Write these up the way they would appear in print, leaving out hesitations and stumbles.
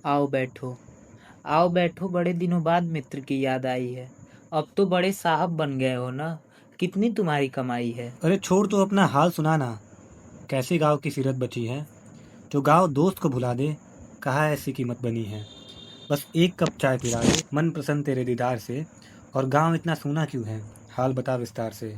आओ बैठो। आओ बैठो, बड़े दिनों बाद मित्र की याद आई है। अब तो बड़े साहब बन गए हो ना। कितनी तुम्हारी कमाई है? अरे छोड़ तो अपना हाल सुना ना। कैसी गांव की सीरत बची है जो गांव दोस्त को भुला दे। कहाँ ऐसी कीमत बनी है। बस एक कप चाय पिला दे मन प्रसन्न तेरे दीदार से। और गांव इतना सूना क्यों है, हाल बता विस्तार से।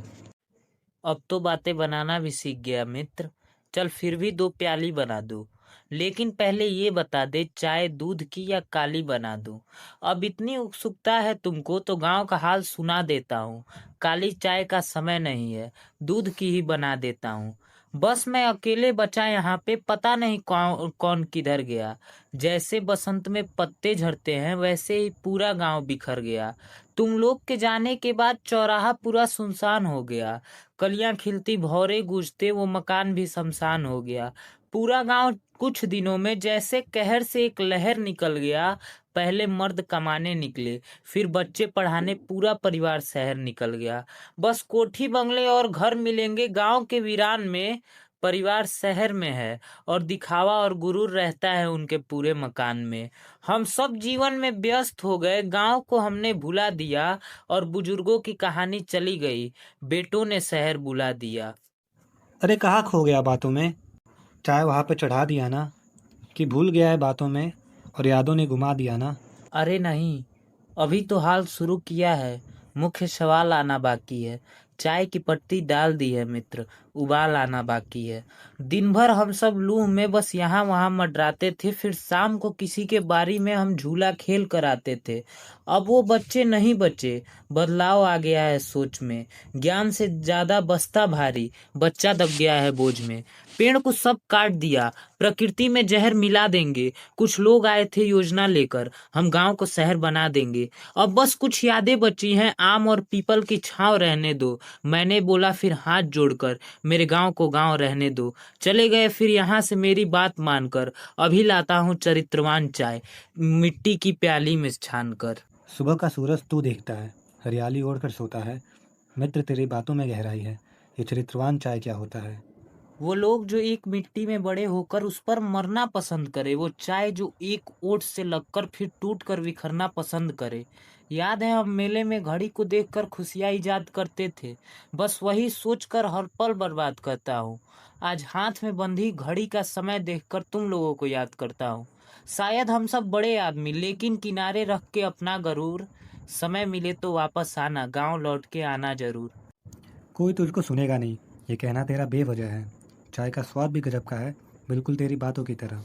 अब तो बातें बनाना भी सीख गया मित्र। चल फिर भी 2 प्याली बना दूं। लेकिन पहले ये बता दे, चाय दूध की या काली बना दूं? अब इतनी उत्सुकता है तुमको तो गांव का हाल सुना देता हूँ। काली चाय का समय नहीं है, दूध की ही बना देता हूँ। बस मैं अकेले बचा यहाँ पे, पता नहीं कौन कौन किधर गया। जैसे बसंत में पत्ते झड़ते हैं वैसे ही पूरा गांव बिखर गया। तुम लोग के जाने के बाद चौराहा पूरा सुनसान हो गया। कलियां खिलती, भौरे गूंजते, वो मकान भी शमशान हो गया। पूरा गांव कुछ दिनों में जैसे कहर से एक लहर निकल गया। पहले मर्द कमाने निकले, फिर बच्चे पढ़ाने, पूरा परिवार शहर निकल गया। बस कोठी बंगले और घर मिलेंगे गांव के वीरान में। परिवार शहर में है और दिखावा और गुरूर रहता है उनके पूरे मकान में। हम सब जीवन में व्यस्त हो गए, गांव को हमने भुला दिया और बुजुर्गों की कहानी चली गई। बेटों ने शहर बुला दिया। अरे कहाँ खो गया बातों में। चाय वहाँ पे चढ़ा दिया ना, कि भूल गया है बातों में और यादों ने घुमा दिया ना। अरे नहीं, अभी तो हाल शुरू किया है। मुख्य सवाल आना बाकी है। चाय की पत्ती डाल दी है मित्र, उबाल आना बाकी है। दिन भर हम सब लूह में बस यहाँ वहाँ मंडराते थे, फिर शाम को किसी के बारी में हम झूला खेल कर आते थे। अब वो बच्चे नहीं बचे। बदलाव आ गया है सोच में। ज्ञान से ज्यादा बस्ता भारी, बच्चा दब गया है बोझ में। पेड़ को सब काट दिया, प्रकृति में जहर मिला देंगे। कुछ लोग आए थे योजना लेकर, हम गांव को शहर बना देंगे। अब बस कुछ यादें बची हैं, आम और पीपल की छांव रहने दो। मैंने बोला फिर हाथ जोड़कर, मेरे गांव को गांव रहने दो। चले गए फिर यहाँ से मेरी बात मानकर। अभी लाता हूँ चरित्रवान चाय, मिट्टी की प्याली में छान कर। सुबह का सूरज तू देखता है, हरियाली ओढ़ कर सोता है। मित्र तेरी बातों में गहराई है, ये चरित्रवान चाय क्या होता है। वो लोग जो एक मिट्टी में बड़े होकर उस पर मरना पसंद करे, वो चाय जो एक ओट से लगकर फिर टूट कर बिखरना पसंद करे। याद है हम मेले में घड़ी को देखकर खुशियाँ ईजाद करते थे। बस वही सोचकर हर पल बर्बाद करता हूँ। आज हाथ में बंधी घड़ी का समय देखकर तुम लोगों को याद करता हूँ। शायद हम सब बड़े आदमी, लेकिन किनारे रख के अपना गरूर। समय मिले तो वापस आना, गांव लौट के आना जरूर। कोई तुझको सुनेगा नहीं, ये कहना तेरा बेवजह है। चाय का स्वाद भी गजब का है, बिल्कुल तेरी बातों की तरह।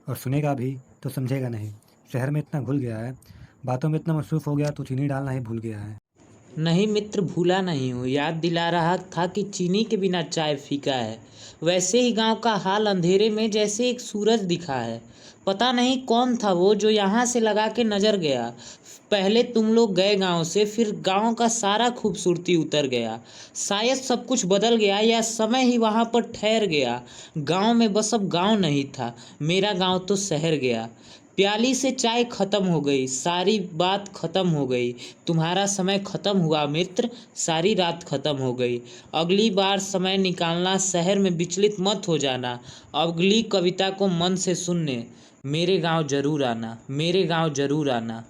और सुनेगा भी तो समझेगा नहीं। शहर में इतना घुल गया है, बातों में इतना मसरूफ़ हो गया तो चीनी डालना ही भूल गया है। नहीं मित्र, भूला नहीं हूँ, याद दिला रहा था कि चीनी के बिना चाय फीका है। वैसे ही गांव का हाल अंधेरे में जैसे एक सूरज दिखा है। पता नहीं कौन था वो जो यहाँ से लगा के नजर गया। पहले तुम लोग गए गांव से, फिर गांव का सारा खूबसूरती उतर गया। शायद सब कुछ बदल गया या समय ही वहां पर ठहर गया। गांव में बस अब गांव नहीं था, मेरा गांव तो शहर गया। प्याली से चाय खत्म हो गई, सारी बात खत्म हो गई। तुम्हारा समय खत्म हुआ मित्र, सारी रात खत्म हो गई। अगली बार समय निकालना, शहर में विचलित मत हो जाना। अगली कविता को मन से सुनने मेरे गांव जरूर आना, मेरे गांव जरूर आना।